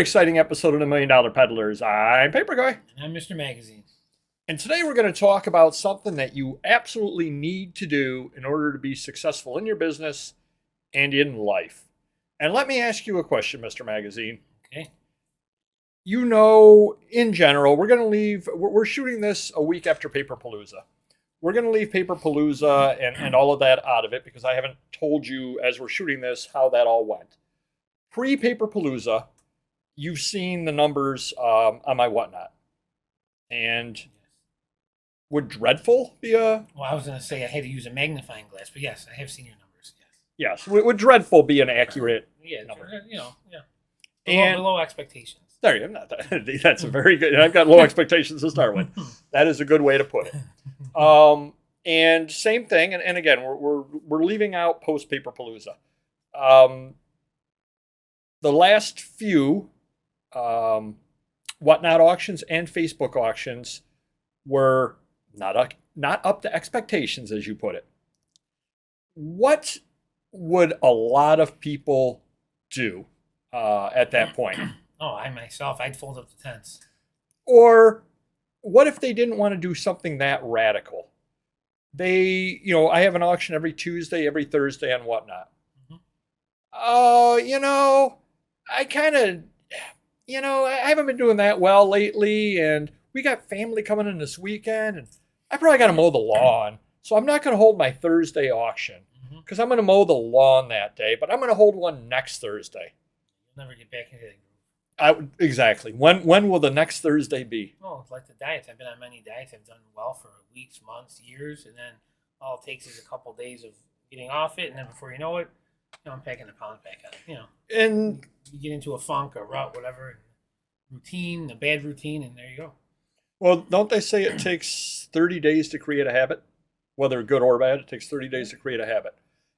exciting episode of the Million Dollar Peddlers. I'm Paper Guy. And I'm Mr. Magazine. And today we're going to talk about something that you absolutely need to do in order to be successful in your business and in life. And let me ask you a question, Mr. Magazine. Okay. You know, in general, we're shooting this a week after Paperpalooza. We're going to leave Paperpalooza and all of that out of it because I haven't told you as we're shooting this how that all went. Pre-Paperpalooza, you've seen the numbers on my whatnot. And would dreadful be a... Well, I was going to say I had to use a magnifying glass, but yes, I have seen your numbers. Yes, would dreadful be an accurate number? Below expectations. There you go. That's a very good... I've got low expectations to start with. That is a good way to put it. And same thing, and again, we're leaving out post-Paperpalooza. The last few whatnot auctions and Facebook auctions were not up to expectations, as you put it. What would a lot of people do at that point? Oh, I'd fold up the tents. Or what if they didn't want to do something that radical? I have an auction every Tuesday, every Thursday on whatnot. I haven't been doing that well lately, and we got family coming in this weekend, and I probably got to mow the lawn. So I'm not going to hold my Thursday auction because I'm going to mow the lawn that day, but I'm going to hold one next Thursday. You'll never get back into that. Exactly. When will the next Thursday be? Oh, it's like the diets. I've been on many diets. I've done well for weeks, months, years, and then all it takes is a couple of days of getting off it, and then before you know it, I'm packing the pounds back on. And you get into a funk, a rut, whatever, a bad routine, and there you go. Well, don't they say it takes 30 days to create a habit? Whether good or bad, it takes 30 days to create a habit.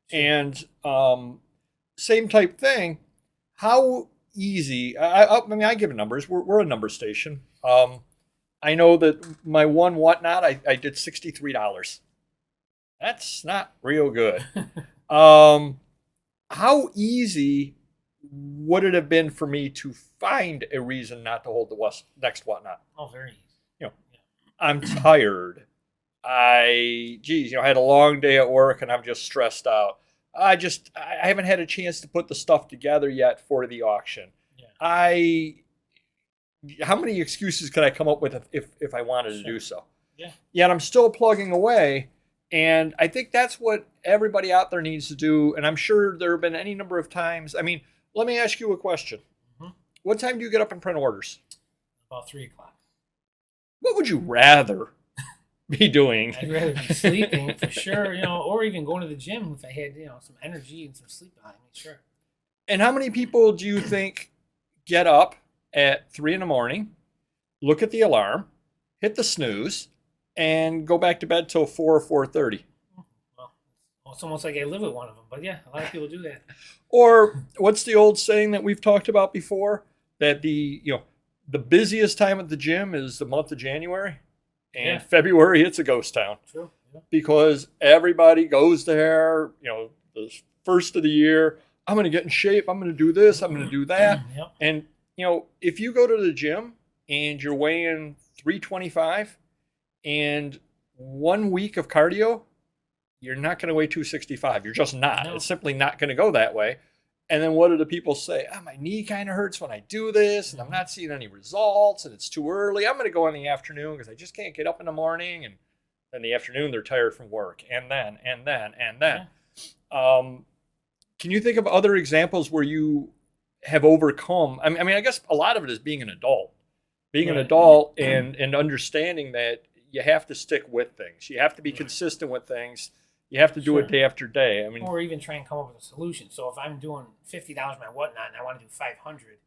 And same type thing. How easy? I give numbers. We're a number station. I know that my one whatnot, I did $63. That's not real good. How easy would it have been for me to find a reason not to hold the next whatnot? Oh, very easy. I'm tired. I had a long day at work and I'm just stressed out. I haven't had a chance to put the stuff together yet for the auction. Yeah. How many excuses could I come up with if I wanted to do so? Yeah. Yet I'm still plugging away. And I think that's what everybody out there needs to do. And I'm sure there have been any number of times. I mean, let me ask you a question. What time do you get up and print orders? About 3 o'clock. What would you rather be doing? I'd rather be sleeping for sure, or even going to the gym if I had, some energy and some sleep behind me, sure. And how many people do you think get up at 3 a.m, look at the alarm, hit the snooze, and go back to bed till 4 or 4:30? Well, it's almost like I live with one of them, but yeah, a lot of people do that. Or what's the old saying that we've talked about before? That the busiest time at the gym is the month of January, and February it's a ghost town. True. Yeah. Because everybody goes there, the first of the year, I'm going to get in shape, I'm going to do this, I'm going to do that. Yep. And, if you go to the gym and you're weighing 325 and 1 week of cardio, you're not going to weigh 265. You're just not. No. It's simply not going to go that way. And then what do the people say? My knee kind of hurts when I do this, and I'm not seeing any results, and it's too early. I'm going to go in the afternoon because I just can't get up in the morning. And then the afternoon, they're tired from work. And then. Yeah. Can you think of other examples where you have overcome? I mean, I guess a lot of it is being an adult. Being an adult and understanding that you have to stick with things. You have to be consistent with things. You have to do it day after day. I mean, or even try and come up with a solution. So if I'm doing $50 my whatnot and I want to do 500,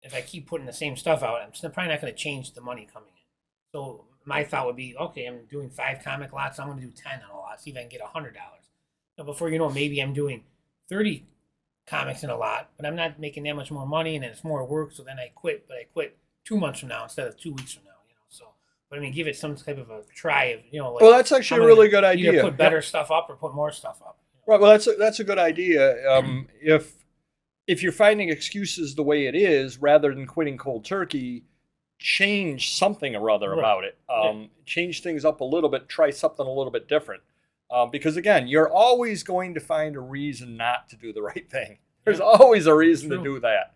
if I keep putting the same stuff out, I'm probably not going to change the money coming in. So my thought would be, okay, I'm doing 5 comic lots. I'm going to do 10 on a lot. See if I can get $100. Now, before you know, maybe I'm doing 30 comics in a lot, but I'm not making that much more money, and then it's more work. So then I quit. But I quit 2 months from now instead of 2 weeks from now. So. But I mean, give it some type of a try of, well, that's actually a really good idea. Either put better stuff up or put more stuff up. Right. Well, that's a good idea. if you're finding excuses the way it is, rather than quitting cold turkey, change something or other Right. about it. Yeah. Change things up a little bit, try something a little bit different. Because again, you're always going to find a reason not to do the right thing. There's Yeah. always a reason to True. do that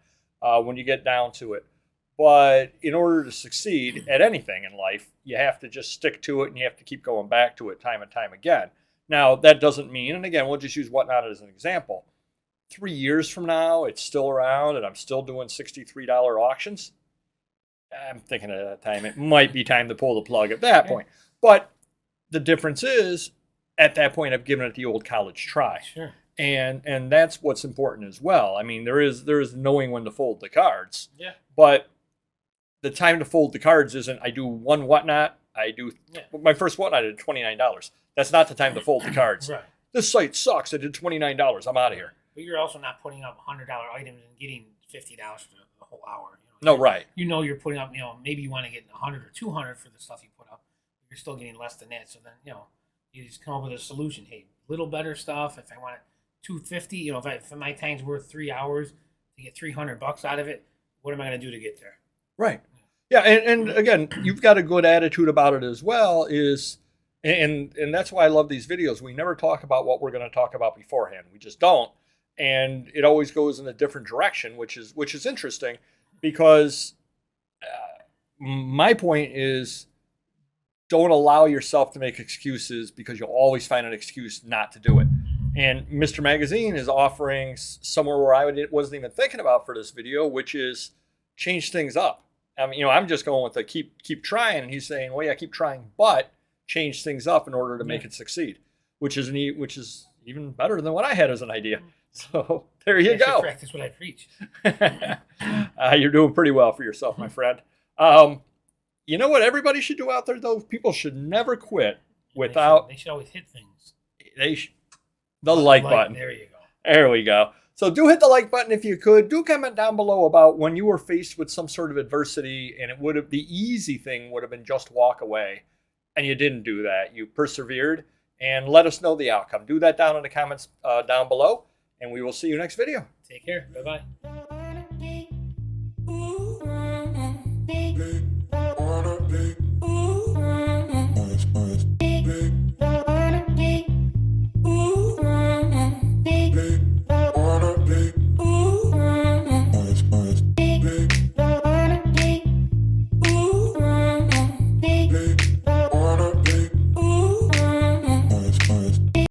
when you get down to it. But in order to succeed at anything in life, you have to just stick to it and you have to keep going back to it time and time again. Now, that doesn't mean, and again, we'll just use Whatnot as an example. 3 years from now, it's still around and I'm still doing $63 auctions. I'm thinking at that time it might be time to pull the plug at that point. But the difference is, at that point, I've given it the old college try. Sure. And that's what's important as well. I mean, there is knowing when to fold the cards. Yeah. But the time to fold the cards isn't I do one Whatnot. My first Whatnot I did $29. That's not the time to fold the cards. Right. This site sucks. I did $29. I'm out of here. But you're also not putting up $100 items and getting $50 for the whole hour. No, right. You're putting up, maybe you want to get 100 or 200 for the stuff you put up. You're still getting less than that. So then, you just come up with a solution. Hey, little better stuff. If I want it $250, if my time's worth 3 hours to get $300 out of it, what am I going to do to get there? Right. Yeah. And again, you've got a good attitude about it as well and that's why I love these videos. We never talk about what we're going to talk about beforehand. We just don't. And it always goes in a different direction, which is interesting because my point is don't allow yourself to make excuses because you'll always find an excuse not to do it. And Mr. Magazine is offering somewhere where I wasn't even thinking about for this video, which is change things up. I mean, I'm just going with the keep trying, and he's saying, well, yeah, keep trying, but change things up in order to make it succeed, which is even better than what I had as an idea. So there you go. Practice what I preach. You're doing pretty well for yourself, my friend. You know what everybody should do out there, though? People should never quit without... They should always hit things. The like button. There you go. There we go. So do hit the like button if you could. Do comment down below about when you were faced with some sort of adversity and the easy thing would have been just walk away. And you didn't do that. You persevered, and let us know the outcome. Do that down in the comments down below, and we will see you next video. Take care. Bye-bye.